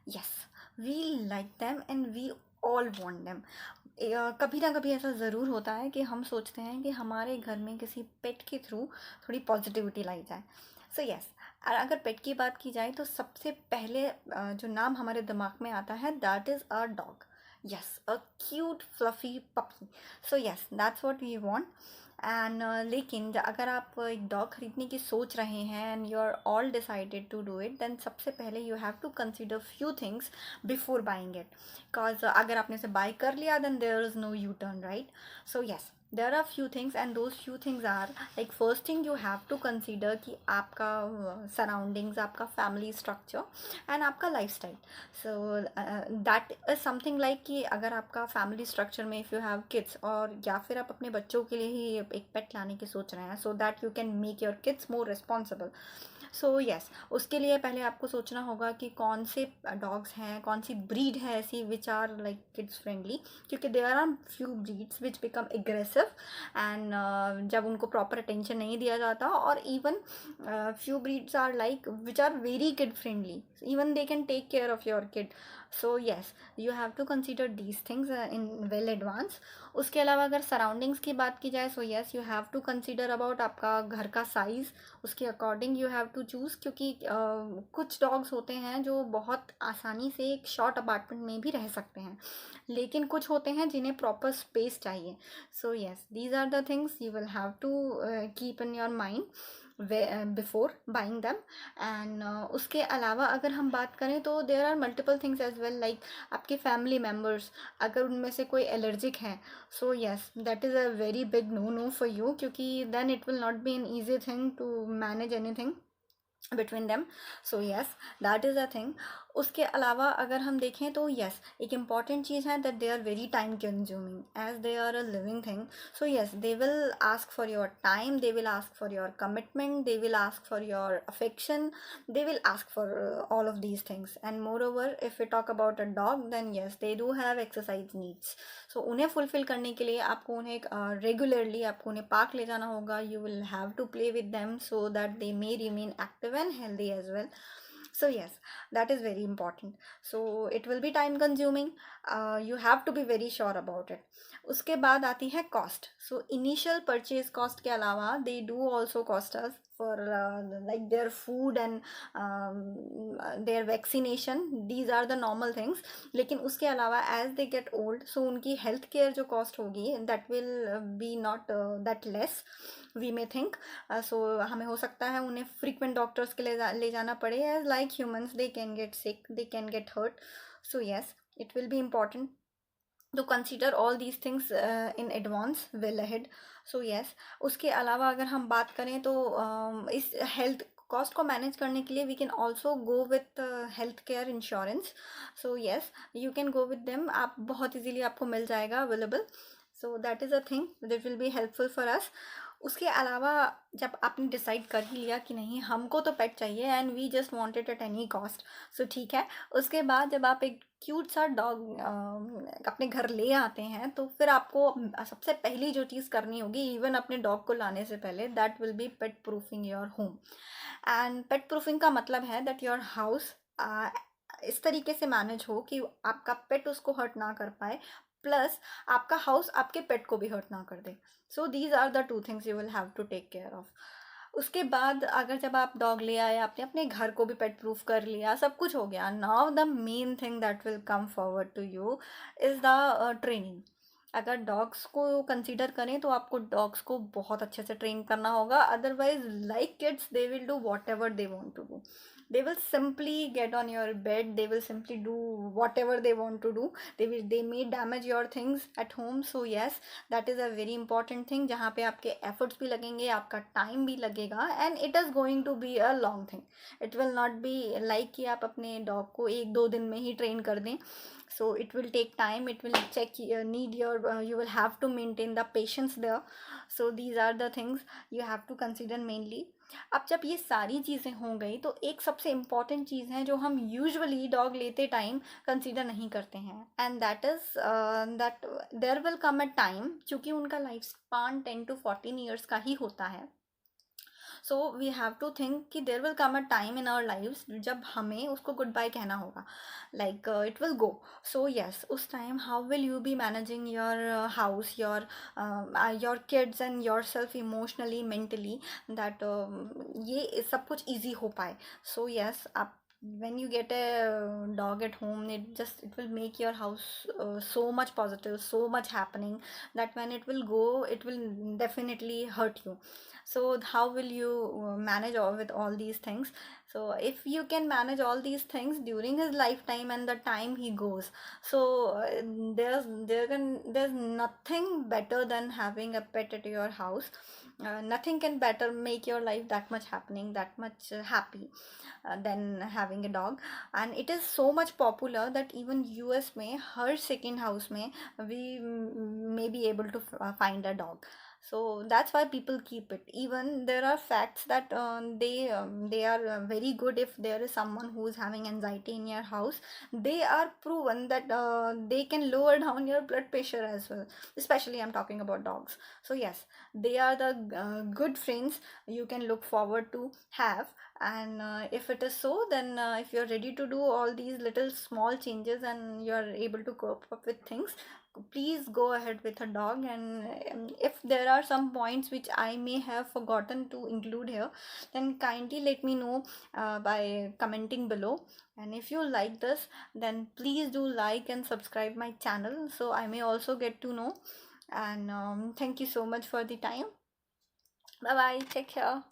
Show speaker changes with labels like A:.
A: Yes, we like them and we all want them. कभी ना कभी ऐसा ज़रूर होता है कि हम सोचते हैं कि हमारे घर में किसी पेट के थ्रू थोड़ी पॉजिटिविटी लाई जाए। सो यस, अगर पेट की बात की जाए तो सबसे पहले जो नाम हमारे दिमाग में आता है that is a dog. Yes, a cute fluffy puppy. So yes, that's what we want. And लेकिन अगर आप एक डॉग खरीदने की सोच रहे हैं and you are all decided to do it, then सबसे पहले you have to consider few things before buying it. Because अगर आपने उसे बाय कर लिया then there is no U turn, right? So yes, there are few things and those few things are like first thing you have to consider कि आपका surroundings, आपका family structure and आपका life style. So that is something like कि अगर आपका family structure में if you have kids, और या फिर आप अपने बच्चों के लिए ही एक पेट लाने की सोच रहे हैं so that you can make your kids more responsible. So yes, उसके लिए पहले आपको सोचना होगा कि कौन से डॉग्स हैं, कौन सी ब्रीड है ऐसी which are like kids friendly, क्योंकि there are few breeds which become aggressive and जब उनको प्रॉपर अटेंशन नहीं दिया जाता, और even few breeds are like which are very kid friendly, even they can take care of your kid. So yes, you have to consider these things in well advance. उसके अलावा अगर surroundings की बात की जाए, so yes, you have to consider about आपका घर का साइज़, उसके according you have to choose, क्योंकि कुछ डॉग्स होते हैं जो बहुत आसानी से एक शॉर्ट अपार्टमेंट में भी रह सकते हैं, लेकिन कुछ होते हैं जिन्हें प्रॉपर स्पेस चाहिए। So yes, these are the things you will have to keep in your mind before buying them. And उसके अलावा अगर हम बात करें तो there are multiple things as well, like आपके फैमिली मेम्बर्स अगर उनमें से कोई एलर्जिक हैं, so yes, that is a very big no no for you, क्योंकि then it will not be an easy thing to manage anything between them. So yes, that is a thing. उसके अलावा अगर हम देखें तो yes, एक important चीज़ है that they are very time consuming as they are a living thing. So yes, they will ask for your time, they will ask for your commitment, they will ask for your affection, they will ask for all of these things. And moreover, if we talk about a dog, then yes, they do have exercise needs. So उन्हें fulfil करने के लिए आपको उन्हें regularly आपको उन्हें park ले जाना होगा, you will have to play with them so that they may remain active and healthy as well. So yes, that is very important. So it will be time consuming, you have to be very sure about it. उसके बाद आती है cost. So initial purchase cost के अलावा they do also cost us for like their food and their vaccination, these are the normal things. लेकिन उसके अलावा as they get old, so उनकी हेल्थ केयर जो कॉस्ट होगी that will be not that less we may think. So हमें हो सकता है उन्हें फ्रीक्वेंट डॉक्टर्स के लिए ले जाना पड़े, as like humans they can get sick, they can get hurt. So yes, it will be important to consider all these things in advance, well ahead. So yes, उसके अलावा अगर हम बात करें तो इस हेल्थ कॉस्ट को मैनेज करने के लिए we can also go with health care insurance. So yes, you can go with them, आप बहुत इजीली आपको मिल जाएगा available. So that is a thing that will be helpful for us. उसके अलावा जब आपने डिसाइड कर ही लिया कि नहीं हमको तो पेट चाहिए and we just want it at any cost, so ठीक है। उसके बाद जब आप एक क्यूट सा डॉग अपने घर ले आते हैं तो फिर आपको सबसे पहली जो चीज़ करनी होगी इवन अपने डॉग को लाने से पहले, that will B pet proofing your home. And pet proofing का मतलब है दैट योर हाउस इस तरीके से मैनेज हो कि आपका पेट उसको हर्ट ना कर पाए, प्लस आपका हाउस आपके पेट को भी हर्ट ना कर दे। So these are the two things you will have to take care of. उसके बाद अगर जब आप डॉग ले आए, आपने अपने घर को भी पेट प्रूफ कर लिया, सब कुछ हो गया, now the main thing that will come forward to you is the training. अगर डॉग्स को कंसीडर करें तो आपको डॉग्स को बहुत अच्छे से ट्रेन करना होगा, otherwise like kids they will do whatever they want to do. They will simply get on your bed, they will simply do whatever they want to do, they may damage your things at home. So yes, that is a very important thing जहाँ पे आपके efforts भी लगेंगे, आपका time भी लगेगा, and it is going to be a long thing. It will not be like कि आप अपने dog को एक दो दिन में ही train कर दें। So it will take time, it will check need your you will have to maintain the patience there. So these are the things you have to consider mainly. अब जब ये सारी चीज़ें हो गई तो एक सबसे इम्पॉर्टेंट चीज़ है जो हम यूजुअली डॉग लेते टाइम कंसीडर नहीं करते हैं, and that is that there will come a time, चूँकि उनका लाइफ स्पान 10 to 14 ईयर्स का ही होता है। So we have to think कि there will come a time in our lives जब हमें उसको गुड बाय कहना होगा, like it will go. So yes, उस time how will you be managing your house, your kids and yourself emotionally, mentally, that ये सब कुछ easy हो पाए. सो यस, आप when you get a dog at home, it will make your house so much positive, so much happening, that when it will go, it will definitely hurt you. So how will you manage with all these things? So if you can manage all these things during his lifetime and the time he goes, so there's nothing better than having a pet at your house. Nothing can better make your life that much happening, that much happy, than having a dog. And it is so much popular that even US में हर second house में we may be able to find a dog. So that's why people keep it. Even there are facts that they are very good. If there is someone who is having anxiety in your house, they are proven that they can lower down your blood pressure as well. Especially I'm talking about dogs. So yes, they are the good friends you can look forward to have. And if it is so, then if you're ready to do all these little small changes and you're able to cope up with things, please go ahead with a dog. And if there are some points which I may have forgotten to include here, then kindly let me know by commenting below. And if you like this, then please do like and subscribe my channel so I may also get to know. And thank you so much for the time. Bye bye, take care.